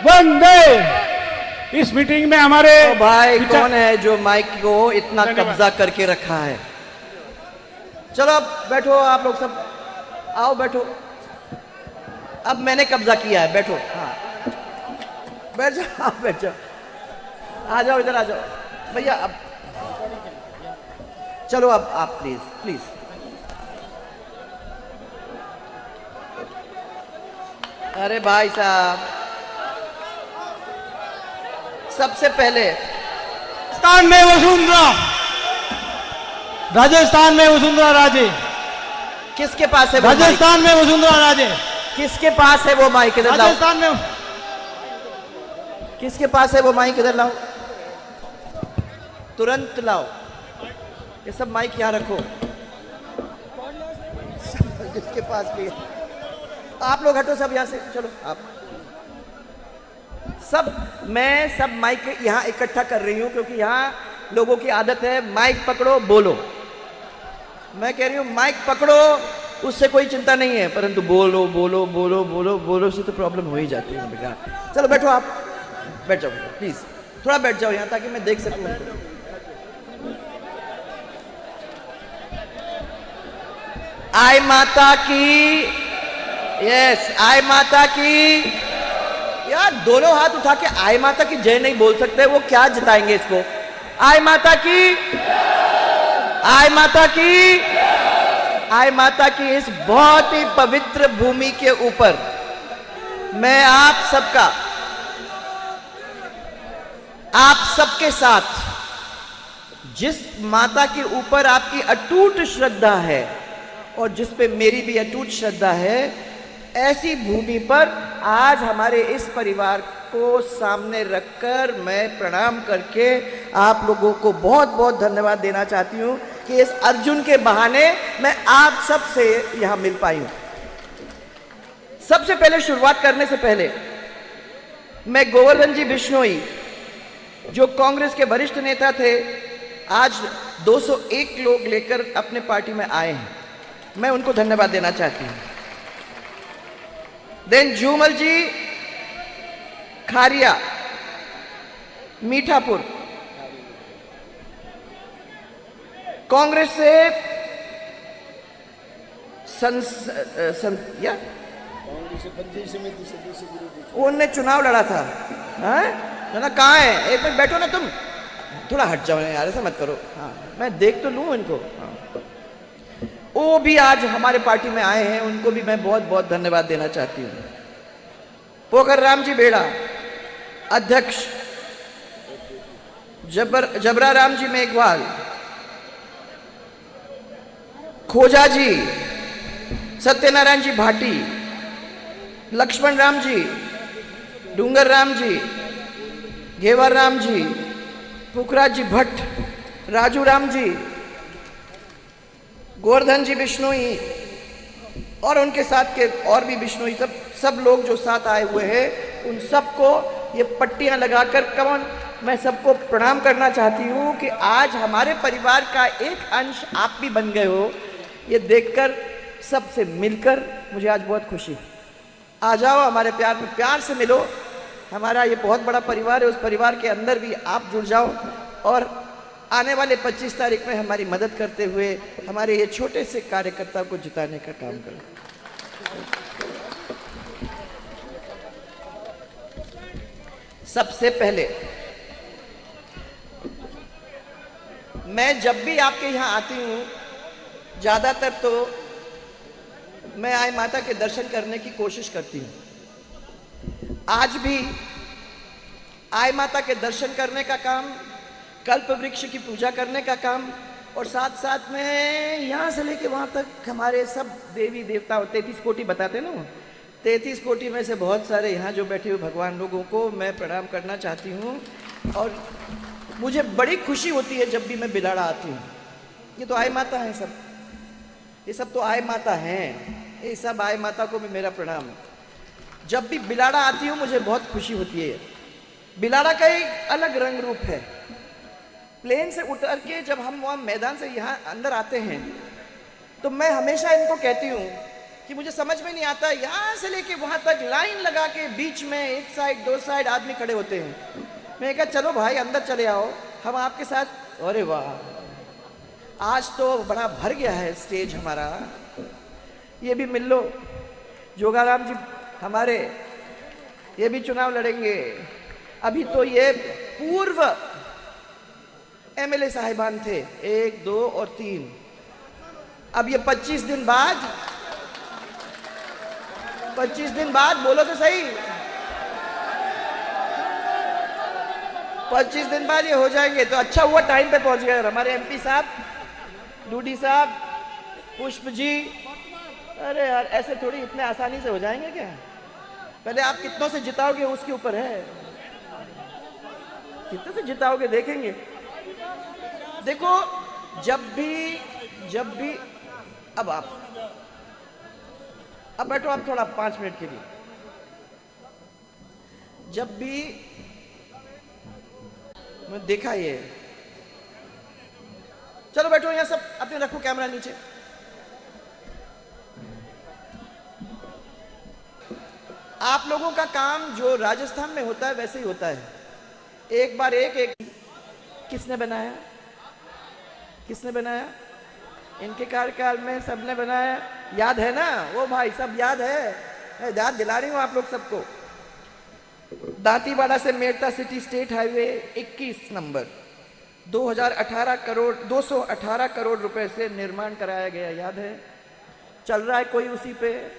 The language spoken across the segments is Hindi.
वंदे। इस मीटिंग में हमारे तो भाई कौन है जो माइक को इतना कब्जा करके रखा है? चलो अब बैठो आप लोग सब, आओ बैठो। अब मैंने कब्जा किया है, बैठो। हाँ बैठ जाओ, आप बैठ जाओ, आ जाओ इधर आ जाओ भैया। अब चलो अब आप प्लीज प्लीज। अरे भाई साहब, सबसे पहले राजस्थान में वसुंधरा, राजस्थान में वसुंधरा राजे, किसके पास है वो राजस्थान में वसुंधरा राजे, किसके पास है वो माइक? इधर लाओ। राजस्थान में किसके पास है वो माइक? इधर लाओ, तुरंत लाओ। ये सब माइक यहाँ रखो, जिसके पास भी है। आप लोग हटो सब यहाँ से, चलो आप सब। मैं सब माइक यहाँ इकट्ठा कर रही हूँ क्योंकि यहाँ लोगों की आदत है माइक पकड़ो बोलो। मैं कह रही हूँ माइक पकड़ो, उससे कोई चिंता नहीं है, परंतु बोलो बोलो बोलो बोलो बोलो से तो प्रॉब्लम हो ही जाती है बेटा। चलो बैठो, आप बैठ जाओ प्लीज, थोड़ा बैठ जाओ यहाँ ताकि मैं देख सकूँ उनको। आय माता की, यस आय माता की। यार दोनों हाथ उठा के आय माता की जय नहीं बोल सकते, वो क्या जिताएंगे इसको? आय माता की, आय माता की, आय माता की। इस बहुत ही पवित्र भूमि के ऊपर मैं आप सबका, आप सबके साथ, जिस माता के ऊपर आपकी अटूट श्रद्धा है और जिस पे मेरी भी अटूट श्रद्धा है, ऐसी भूमि पर आज हमारे इस परिवार को सामने रखकर मैं प्रणाम करके आप लोगों को बहुत बहुत धन्यवाद देना चाहती हूं कि इस अर्जुन के बहाने मैं आप सब से यहां मिल पाई हूं। सबसे पहले शुरुआत करने से पहले मैं गोवर्धन जी बिश्नोई, जो कांग्रेस के वरिष्ठ नेता थे, आज 201 लोग लेकर अपने पार्टी में आए हैं, मैं उनको धन्यवाद देना चाहती हूं। देन झूमल जी खारिया, मीठापुर, कांग्रेस से उन्होंने चुनाव लड़ा था। ना कहाँ है? एक मिनट बैठो ना तुम, थोड़ा हट जाओ यार, ऐसा मत करो। हाँ मैं देख तो लूं इनको। हाँ वो भी आज हमारे पार्टी में आए हैं, उनको भी मैं बहुत बहुत धन्यवाद देना चाहती हूँ। पोखर राम जी बेड़ा अध्यक्ष, जबरा राम जी मेघवाल, खोजा जी, सत्यनारायण जी भाटी, लक्ष्मण राम जी, डूंगर राम जी, घेवर राम जी, पुखराज जी भट्ट, राजू राम जी, गोवर्धन जी बिश्नोई और उनके साथ के और भी बिश्नोई, सब लोग जो साथ आए हुए हैं, उन सबको ये पट्टियां लगाकर कमन मैं सबको प्रणाम करना चाहती हूँ कि आज हमारे परिवार का एक अंश आप भी बन गए हो। ये देखकर, सबसे मिलकर मुझे आज बहुत खुशी है। आ जाओ हमारे प्यार में, प्यार से मिलो। हमारा ये बहुत बड़ा परिवार है, उस परिवार के अंदर भी आप जुड़ जाओ और आने वाले 25 तारीख में हमारी मदद करते हुए हमारे ये छोटे से कार्यकर्ता को जिताने का काम करें। सबसे पहले मैं जब भी आपके यहाँ आती हूँ, ज्यादातर तो मैं आय माता के दर्शन करने की कोशिश करती हूँ। आज भी आय माता के दर्शन करने का काम, कल्प वृक्ष की पूजा करने का काम, और साथ साथ में यहाँ से लेके वहाँ तक हमारे सब देवी देवता, 33 कोटि बताते ना, 33 कोटि में से बहुत सारे यहाँ जो बैठे हुए भगवान लोगों को मैं प्रणाम करना चाहती हूँ। और मुझे बड़ी खुशी होती है जब भी मैं बिलाड़ा आती हूँ। ये तो आय माता है सब, ये सब तो आय माता हैं, ये सब आय माता को भी मेरा प्रणाम। जब भी बिलाड़ा आती हूँ मुझे बहुत खुशी होती है। बिलाड़ा का एक अलग रंग रूप है। प्लेन से उतर के जब हम वहाँ मैदान से यहाँ अंदर आते हैं तो मैं हमेशा इनको कहती हूँ कि मुझे समझ में नहीं आता, यहां से लेके वहां तक लाइन लगा के बीच में एक साइड दो साइड आदमी खड़े होते हैं। मैं कहा चलो भाई अंदर चले आओ, हम आपके साथ। अरे वाह, आज तो बड़ा भर गया है स्टेज हमारा। ये भी मिल लो, जोगाराम जी हमारे, ये भी चुनाव लड़ेंगे। अभी तो ये पूर्व एमएलए साहिबान थे, 1, 2 और 3। अब ये 25 दिन बाद, 25 दिन बाद बोलो तो सही, 25 दिन बाद ये हो जाएंगे। तो अच्छा हुआ टाइम पे पहुंच गए हमारे एमपी साहब, डूडी साहब, पुष्प जी। अरे यार ऐसे थोड़ी इतने आसानी से हो जाएंगे क्या? पहले आप कितनों से जिताओगे उसके ऊपर है, कितने से जिताओगे देखेंगे। देखो जब भी अब बैठो आप थोड़ा 5 मिनट के लिए। जब भी मैं देखा ये, चलो बैठो यहाँ सब, अपने रखो कैमरा नीचे। आप लोगों का काम जो राजस्थान में होता है वैसे ही होता है, एक बार एक। किसने बनाया, किसने बनाया? इनके कार्यकाल में सबने बनाया, याद है ना? वो भाई सब याद है, मैं याद दिला रही हूं आप लोग सबको। दांतीवाड़ा से Merta city state highway 21 number 218 crore रुपए से निर्माण कराया गया, याद है? चल रहा है कोई उसी पे,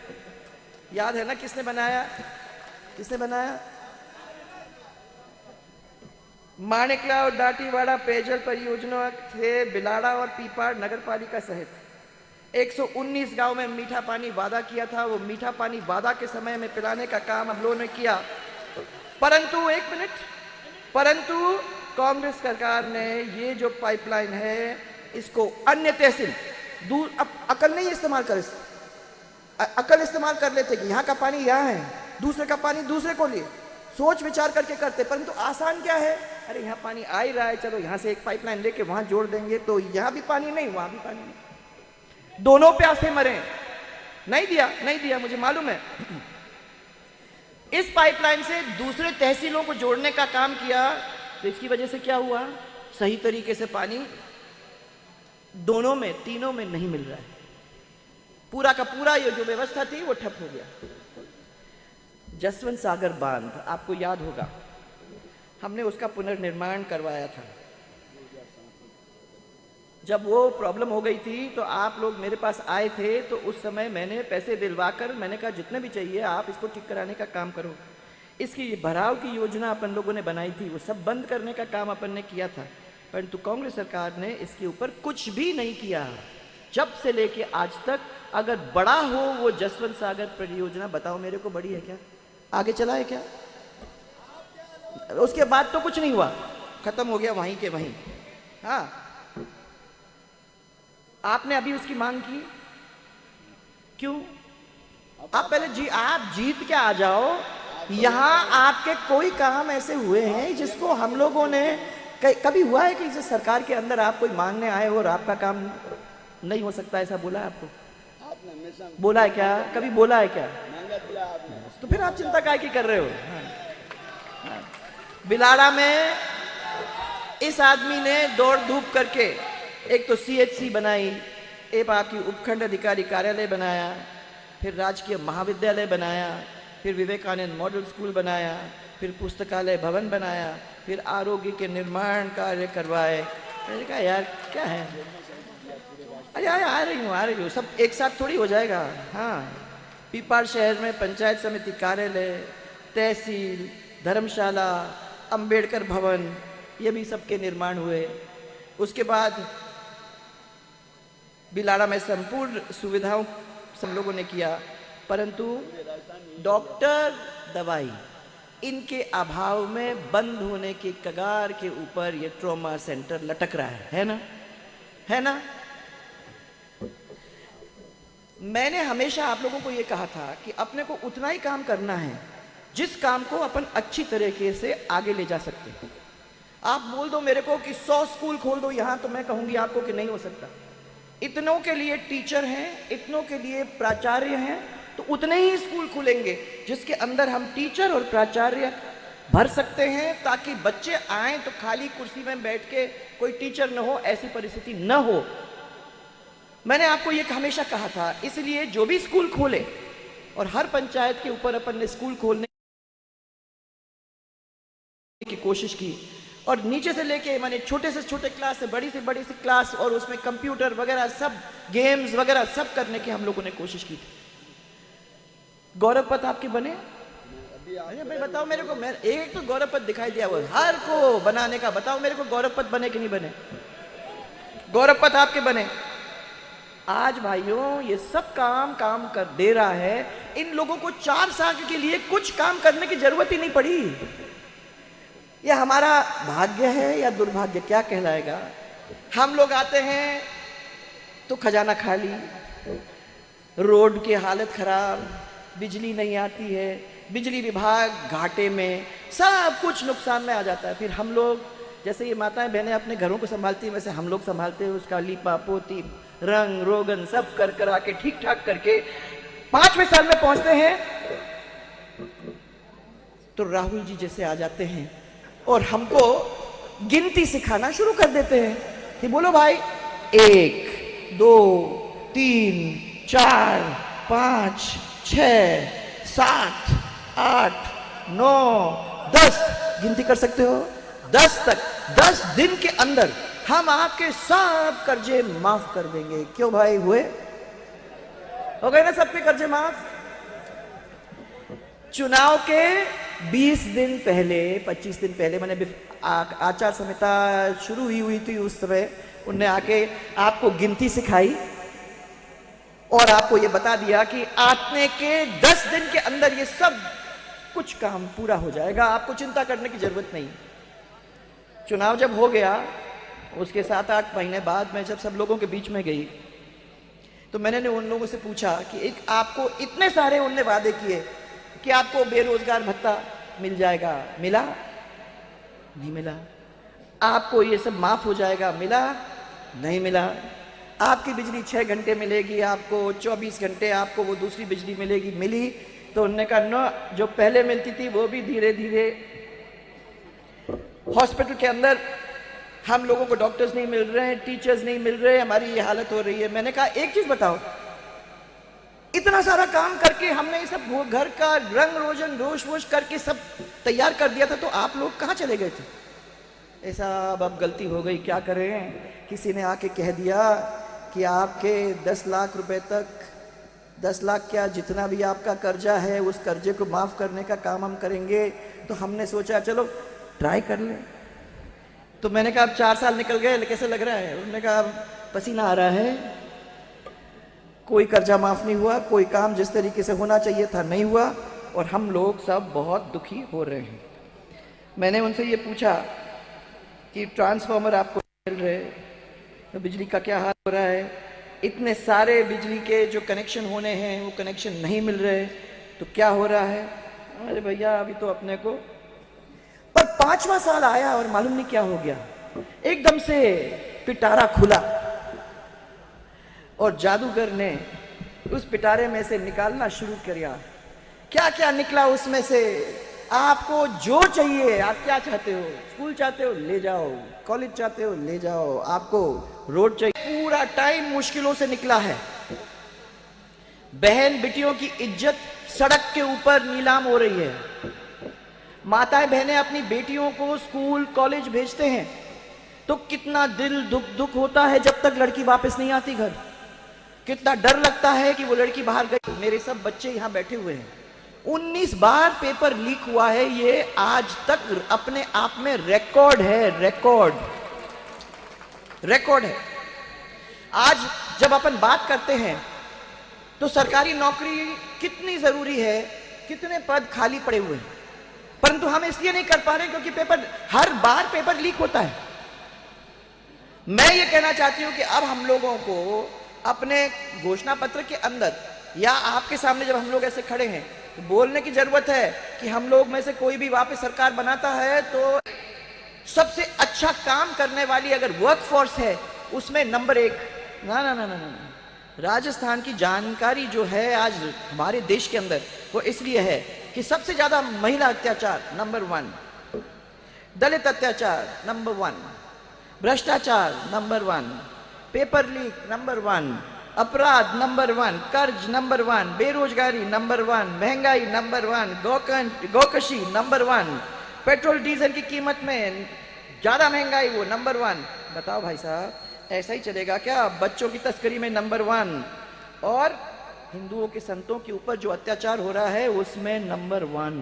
याद है ना? किसने बनाया, किसने बनाया? माणिकला और दांतीवाड़ा पेयजल परियोजना से बिलाड़ा और पीपाड़ नगर पालिका सहित 119 गांव में मीठा पानी वादा किया था। वो मीठा पानी वादा के समय में पिलाने का काम हम लोगों ने किया, परंतु एक मिनट, परंतु कांग्रेस सरकार ने ये जो पाइपलाइन है इसको अन्य तहसील दूर, अब अकल नहीं इस्तेमाल कर, अकल इस्तेमाल कर लेते कि यहाँ का पानी यहाँ है, दूसरे का पानी दूसरे को लिए, सोच विचार करके करते। परंतु आसान क्या है, अरे यहाँ पानी आ ही रहा है, चलो यहाँ से एक पाइपलाइन लेके वहां जोड़ देंगे तो यहाँ भी पानी नहीं वहां भी पानी नहीं, दोनों प्यासे मरे। नहीं दिया, नहीं दिया, मुझे मालूम है। इस पाइपलाइन से दूसरे तहसीलों को जोड़ने का काम किया तो इसकी वजह से क्या हुआ, सही तरीके से पानी दोनों में, तीनों में नहीं मिल रहा है। पूरा का पूरा ये जो व्यवस्था थी वो ठप हो गया। जसवंत सागर बांध आपको याद होगा, हमने उसका पुनर्निर्माण करवाया था। जब वो प्रॉब्लम हो गई थी तो आप लोग मेरे पास आए थे, तो उस समय मैंने पैसे दिलवाकर मैंने कहा जितने भी चाहिए आप इसको ठीक कराने का काम करो। इसकी भराव की योजना अपन लोगों ने बनाई थी, वो सब बंद करने का काम अपन ने किया था, परंतु कांग्रेस सरकार ने इसके ऊपर कुछ भी नहीं किया। जब से लेके आज तक अगर बड़ा हो वो जसवंत सागर परियोजना, बताओ मेरे को बड़ी है क्या, आगे चला है क्या? उसके बाद तो कुछ नहीं हुआ, खत्म हो गया वहीं के वहीं। हाँ, आपने अभी उसकी मांग की क्यों? आप पहले आप जीत के आ जाओ। यहां आपके कोई काम ऐसे हुए हैं जिसको हम लोगों ने, कभी हुआ है कि इस सरकार के अंदर आप कोई मांगने आए और आपका काम नहीं हो सकता, ऐसा बोला है आपको? बोला है क्या? कभी बोला है क्या? तो फिर आप चिंता काहे की कर रहे हो? हाँ। बिलाड़ा में इस आदमी ने दौड़ धूप करके एक तो CHC बनाई, एक आपकी उपखंड अधिकारी कार्यालय बनाया, फिर राजकीय महाविद्यालय बनाया, फिर विवेकानंद मॉडल स्कूल बनाया, फिर पुस्तकालय भवन बनाया, फिर आरोग्य के निर्माण कार्य करवाए। मैंने कहा यार क्या है, अरे आ रही हूँ, सब एक साथ थोड़ी हो जाएगा। हाँ, पीपाड़ शहर में पंचायत समिति कार्यालय, तहसील, धर्मशाला, अंबेडकर भवन, ये भी सबके निर्माण हुए। उसके बाद बिलाड़ा में संपूर्ण सुविधाओं सब लोगों ने किया, परंतु डॉक्टर, दवाई, इनके अभाव में बंद होने के कगार के ऊपर ये ट्रॉमा सेंटर लटक रहा है ना? है ना? मैंने हमेशा आप लोगों को ये कहा था कि अपने को उतना ही काम करना है जिस काम को अपन अच्छी तरीके से आगे ले जा सकते हैं। आप बोल दो मेरे को कि 100 स्कूल खोल दो यहां, तो मैं कहूंगी आपको कि नहीं हो सकता। इतनों के लिए टीचर हैं, इतनों के लिए प्राचार्य हैं, तो उतने ही स्कूल खुलेंगे जिसके अंदर हम टीचर और प्राचार्य भर सकते हैं, ताकि बच्चे आए तो खाली कुर्सी में बैठ के कोई टीचर न हो, ऐसी परिस्थिति न हो। मैंने आपको ये हमेशा कहा था, इसलिए जो भी स्कूल खोले, और हर पंचायत के ऊपर अपन ने स्कूल खोलने की कोशिश की, और नीचे से लेके मैंने छोटे से छोटे क्लास से बड़ी बड़ी क्लास, और उसमें कंप्यूटर वगैरह सब, गेम्स वगैरह सब करने की हम लोगों ने कोशिश की थी। गौरव पथ आपके बने? अरे भाई बताओ मेरे को, मैं एक तो गौरव पथ दिखाई दिया वो हर को बनाने का, बताओ मेरे को गौरव पथ बने कि नहीं बने? गौरव पथ आपके बने? आज भाइयों ये सब काम कर दे रहा है। इन लोगों को 4 साल के लिए कुछ काम करने की जरूरत ही नहीं पड़ी। यह हमारा भाग्य है या दुर्भाग्य, क्या कहलाएगा? हम लोग आते हैं तो खजाना खाली, रोड की हालत खराब, बिजली नहीं आती है, बिजली विभाग घाटे में, सब कुछ नुकसान में आ जाता है। फिर हम लोग, जैसे ये माताएं बहनें अपने घरों को संभालती हैं, वैसे हम लोग संभालते हैं उसका लीपा पोती, रंग रोगन सब कर आके ठीक ठाक करके 5वें साल में पहुंचते हैं तो राहुल जी जैसे आ जाते हैं और हमको गिनती सिखाना शुरू कर देते हैं कि बोलो भाई 1 2 3 4 5 6 7 8 9 10 गिनती कर सकते हो 10 तक। 10 दिन के अंदर हम आपके सब कर्जे माफ कर देंगे। क्यों भाई, हुए? हो गए ना सबके कर्जे माफ? चुनाव के 20 दिन पहले, 25 दिन पहले, मैंने आचार संहिता शुरू हुई थी, उस समय उनने आके आपको गिनती सिखाई और आपको ये बता दिया कि आने के 10 दिन के अंदर ये सब कुछ काम पूरा हो जाएगा, आपको चिंता करने की जरूरत नहीं। चुनाव जब हो गया, उसके 7-8 महीने बाद मैं जब सब लोगों के बीच में गई तो मैंने उन लोगों से पूछा कि एक आपको इतने सारे उनने वादे किए कि आपको बेरोजगार भत्ता मिल जाएगा, मिला? नहीं मिला। आपको ये सब माफ हो जाएगा, मिला? नहीं मिला। आपकी बिजली 6 घंटे मिलेगी, आपको 24 घंटे आपको वो दूसरी बिजली मिलेगी, मिली? तो उन्होंने कहा न, जो पहले मिलती थी वो भी धीरे धीरे। हॉस्पिटल के अंदर हम लोगों को डॉक्टर्स नहीं मिल रहे हैं, टीचर्स नहीं मिल रहे, हमारी ये हालत हो रही है। मैंने कहा एक चीज बताओ, इतना सारा काम करके हमने ये सब घर का रंग रोजन रोश वोश करके सब तैयार कर दिया था, तो आप लोग कहाँ चले गए थे? ऐसा अब गलती हो गई, क्या करें? किसी ने आके कह दिया कि आपके 10 लाख रुपए तक, 10 लाख क्या, जितना भी आपका कर्जा है उस कर्जे को माफ करने का काम हम करेंगे। तो हमने सोचा चलो ट्राई कर लें। तो मैंने कहा अब 4 साल निकल गए, कैसे लग रहा है? उन्होंने कहा पसीना आ रहा है, कोई कर्जा माफ नहीं हुआ, कोई काम जिस तरीके से होना चाहिए था नहीं हुआ, और हम लोग सब बहुत दुखी हो रहे हैं। मैंने उनसे ये पूछा कि ट्रांसफार्मर आपको मिल रहे, तो बिजली का क्या हाल हो रहा है? इतने सारे बिजली के जो कनेक्शन होने हैं वो कनेक्शन नहीं मिल रहे, तो क्या हो रहा है? अरे भैया अभी तो अपने को, पर 5वां साल आया और मालूम नहीं क्या हो गया, एकदम से पिटारा खुला और जादूगर ने उस पिटारे में से निकालना शुरू किया। क्या क्या निकला उसमें से? आपको जो चाहिए, आप क्या चाहते हो? स्कूल चाहते हो, ले जाओ। कॉलेज चाहते हो, ले जाओ। आपको रोड चाहिए, पूरा टाइम मुश्किलों से निकला है। बहन बेटियों की इज्जत सड़क के ऊपर नीलाम हो रही है। माताएं बहनें अपनी बेटियों को स्कूल कॉलेज भेजते हैं तो कितना दिल दुख होता है जब तक लड़की वापस नहीं आती घर। कितना डर लगता है कि वो लड़की बाहर गई। मेरे सब बच्चे यहां बैठे हुए हैं, 19 बार पेपर लीक हुआ है। ये आज तक अपने आप में रिकॉर्ड है, रिकॉर्ड है। आज जब अपन बात करते हैं तो सरकारी नौकरी कितनी जरूरी है, कितने पद खाली पड़े हुए हैं, परंतु हम इसलिए नहीं कर पा रहे क्योंकि हर बार पेपर लीक होता है। मैं ये कहना चाहती हूं कि अब हम लोगों को अपने घोषणा पत्र के अंदर या आपके सामने जब हम लोग ऐसे खड़े हैं तो बोलने की जरूरत है कि हम लोग में से कोई भी वापस सरकार बनाता है तो सबसे अच्छा काम करने वाली अगर वर्क फोर्स है उसमें नंबर 1 ना ना ना ना ना, राजस्थान की जानकारी जो है आज हमारे देश के अंदर, वो इसलिए है कि सबसे ज्यादा महिला अत्याचार नंबर 1, दलित अत्याचार नंबर 1, भ्रष्टाचार नंबर 1, पेपर लीक नंबर 1, अपराध नंबर 1, कर्ज नंबर 1, बेरोजगारी नंबर 1, महंगाई नंबर 1, गौकशी नंबर 1, पेट्रोल डीजल की कीमत में ज्यादा महंगाई वो नंबर 1। बताओ भाई साहब, ऐसा ही चलेगा क्या? बच्चों की तस्करी में नंबर 1, और हिंदुओं के संतों के ऊपर जो अत्याचार हो रहा है उसमें नंबर 1।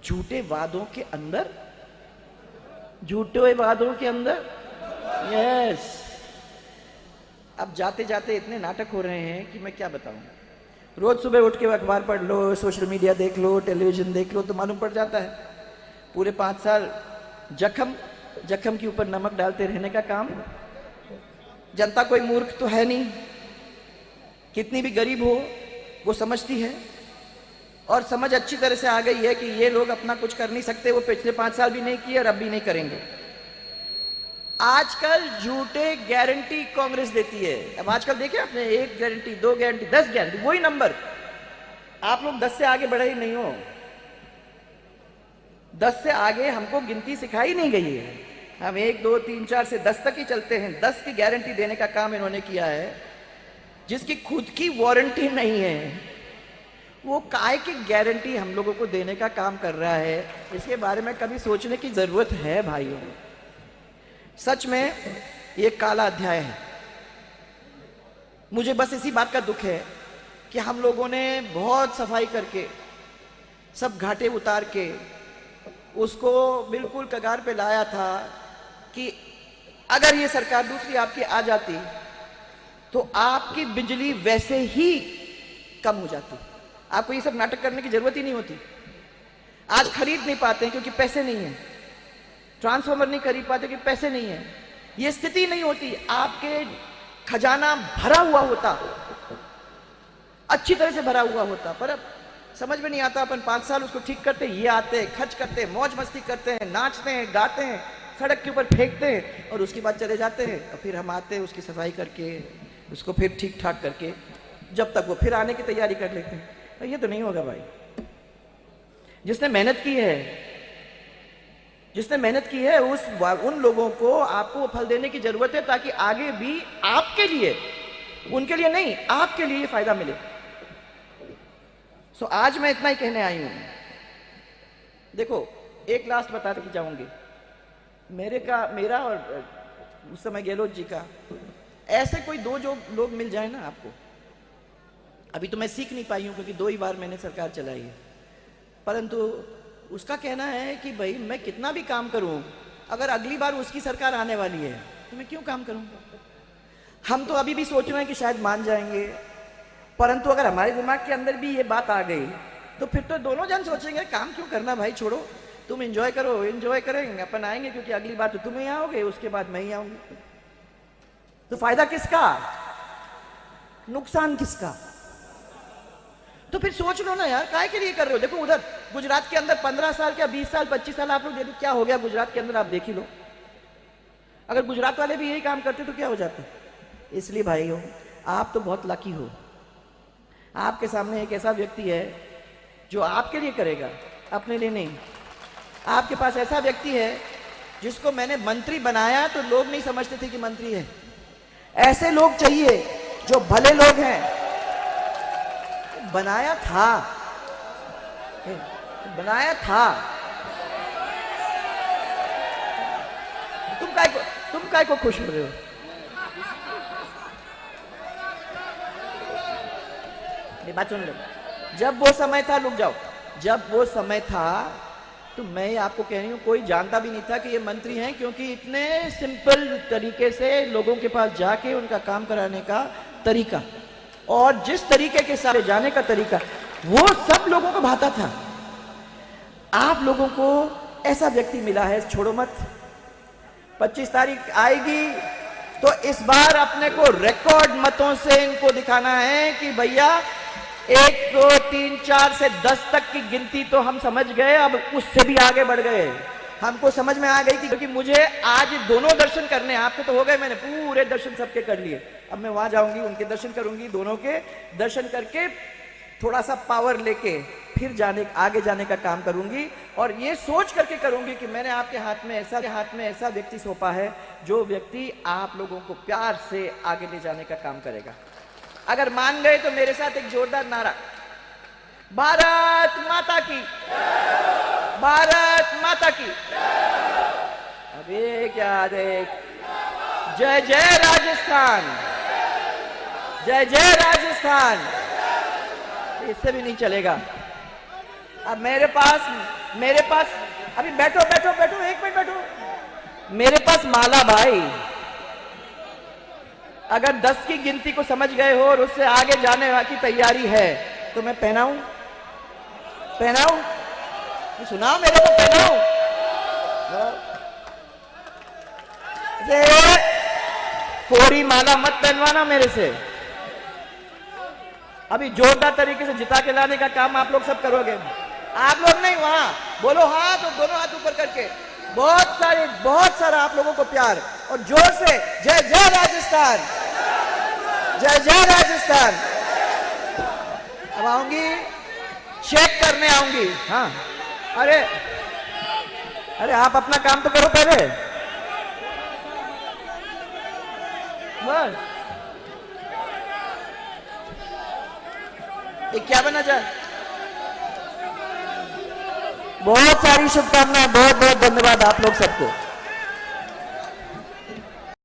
झूठे वादों के अंदर, झूठे वादों के अंदर, यस। अब जाते जाते इतने नाटक हो रहे हैं कि मैं क्या बताऊं। रोज सुबह उठ के अखबार पढ़ लो, सोशल मीडिया देख लो, टेलीविजन देख लो, तो मालूम पड़ जाता है पूरे 5 साल जख्म के ऊपर नमक डालते रहने का काम। जनता कोई मूर्ख तो है नहीं, कितनी भी गरीब हो वो समझती है, और समझ अच्छी तरह से आ गई है कि ये लोग अपना कुछ कर नहीं सकते। वो पिछले 5 साल भी नहीं किए और अब भी नहीं करेंगे। आजकल झूठे गारंटी कांग्रेस देती है। अब आजकल देखिए आपने, 1 गारंटी, 2 गारंटी, 10 गारंटी, वही नंबर। आप लोग 10 से आगे बढ़े ही नहीं हो। 10 से आगे हमको गिनती सिखाई नहीं गई है। हम 1 2 3 4 से 10 तक ही चलते हैं। 10 की गारंटी देने का काम इन्होंने किया है, जिसकी खुद की वारंटी नहीं है। वो काय की गारंटी हम लोगों को देने का काम कर रहा है। इसके बारे में कभी सोचने की जरूरत है भाइयों। सच में ये काला अध्याय है। मुझे बस इसी बात का दुख है कि हम लोगों ने बहुत सफाई करके, सब घाटे उतार के उसको बिल्कुल कगार पे लाया था कि अगर ये सरकार दूसरी आपकी आ जाती तो आपकी बिजली वैसे ही कम हो जाती। आपको ये सब नाटक करने की जरूरत ही नहीं होती। आज खरीद नहीं पाते क्योंकि पैसे नहीं है, ट्रांसफार्मर नहीं खरीद पाते क्योंकि पैसे नहीं है। ये स्थिति नहीं होती, आपके खजाना भरा हुआ होता, अच्छी तरह से भरा हुआ होता। पर अब समझ में नहीं आता। अपन 5 साल उसको ठीक करते, ये आते, खर्च करते, मौज मस्ती करते हैं, नाचते हैं, गाते हैं, सड़क के ऊपर फेंकते हैं, और उसके बाद चले जाते हैं। और फिर हम आते हैं उसकी सफाई करके, उसको फिर ठीक ठाक करके, जब तक वो फिर आने की तैयारी कर लेते हैं। तो ये तो नहीं होगा भाई। जिसने मेहनत की है, जिसने मेहनत की है, उन लोगों को आपको वो फल देने की जरूरत है, ताकि आगे भी आपके लिए, उनके लिए नहीं, आपके लिए फायदा मिले। सो आज मैं इतना ही कहने आई हूं। देखो, एक लास्ट बताते कि जाऊंगी, मेरा और उस समय गहलोत जी का, ऐसे कोई 2 जो लोग मिल जाए ना आपको। अभी तो मैं सीख नहीं पाई हूं क्योंकि 2 ही बार मैंने सरकार चलाई है, परंतु उसका कहना है कि भाई मैं कितना भी काम करूं, अगर अगली बार उसकी सरकार आने वाली है तो मैं क्यों काम करूं। हम तो अभी भी सोच रहे हैं कि शायद मान जाएंगे, परंतु अगर हमारे दिमाग के अंदर भी ये बात आ गई तो फिर तो दोनों जन सोचेंगे काम क्यों करना भाई, छोड़ो, तुम एंजॉय करो। एंजॉय करेंगे, अपन आएंगे क्योंकि अगली बार तो तुम ही आओगे, उसके बाद मैं ही आऊंगी। तो फायदा किसका, नुकसान किसका? तो फिर सोच लो ना यार, काय के लिए कर रहे हो। देखो उधर गुजरात के अंदर 15 साल क्या 20 साल 25 साल आप लोग देखो क्या हो गया गुजरात के अंदर, आप देख ही लो। अगर गुजरात वाले भी यही काम करते तो क्या हो जाता। इसलिए भाइयों, आप तो बहुत लकी हो, आपके सामने एक ऐसा व्यक्ति है जो आपके लिए करेगा, अपने लिए नहीं। आपके पास ऐसा व्यक्ति है जिसको मैंने मंत्री बनाया तो लोग नहीं समझते थे कि मंत्री है। ऐसे लोग चाहिए जो भले लोग हैं। बनाया था, बनाया था। तुम काय को खुश हो रहे हो? बात सुन लो। जब वो समय था, रुक जाओ, जब वो समय था तो मैं आपको कह रही हूं, कोई जानता भी नहीं था कि ये मंत्री हैं, क्योंकि इतने सिंपल तरीके से लोगों के पास जाके उनका काम कराने का तरीका और जिस तरीके के साथ जाने का तरीका, वो सब लोगों को भाता था। आप लोगों को ऐसा व्यक्ति मिला है, छोड़ो मत। 25 तारीख आएगी तो इस बार अपने को रिकॉर्ड मतों से इनको दिखाना है कि भैया 1 2 3 4 से 10 तक की गिनती तो हम समझ गए, अब उससे भी आगे बढ़ गए। हमको समझ में आ गई कि क्योंकि मुझे आज दोनों दर्शन करने हैं। आपके तो हो गए, मैंने पूरे दर्शन सबके कर लिए। अब मैं वहां जाऊंगी, उनके दर्शन करूंगी, दोनों के दर्शन करके थोड़ा सा पावर लेके फिर आगे जाने का काम करूंगी। और ये सोच करके करूंगी कि मैंने आपके हाथ में ऐसा व्यक्ति सौंपा है जो व्यक्ति आप लोगों को प्यार से आगे ले जाने का काम करेगा। अगर मान गए तो मेरे साथ एक जोरदार नारा, भारत माता की, भारत माता की। अबे क्या देख, जय जय राजस्थान, जय जय राजस्थान। इससे भी नहीं चलेगा। अब मेरे पास अभी बैठो बैठो बैठो, एक मिनट बैठो। मेरे पास माला भाई, अगर 10 की गिनती को समझ गए हो और उससे आगे जाने की तैयारी है तो मैं पहनाऊं, सुनाओ मेरे को, पहनाऊं। ये कोरी माला मत पहनवाना मेरे से। अभी जोरदार तरीके से जिता के लाने का काम आप लोग सब करोगे। आप लोग नहीं, वहां बोलो हाँ तो दोनों हाथ ऊपर करके बहुत सारा आप लोगों को प्यार और जोर से जय जय राजस्थान, जय जय राजस्थान। अब आऊंगी, चेक करने आऊंगी। हाँ, अरे आप अपना काम तो करो पहले। बस ये क्या बना जाए। बहुत सारी शुभकामनाएं, बहुत बहुत धन्यवाद आप लोग सबको।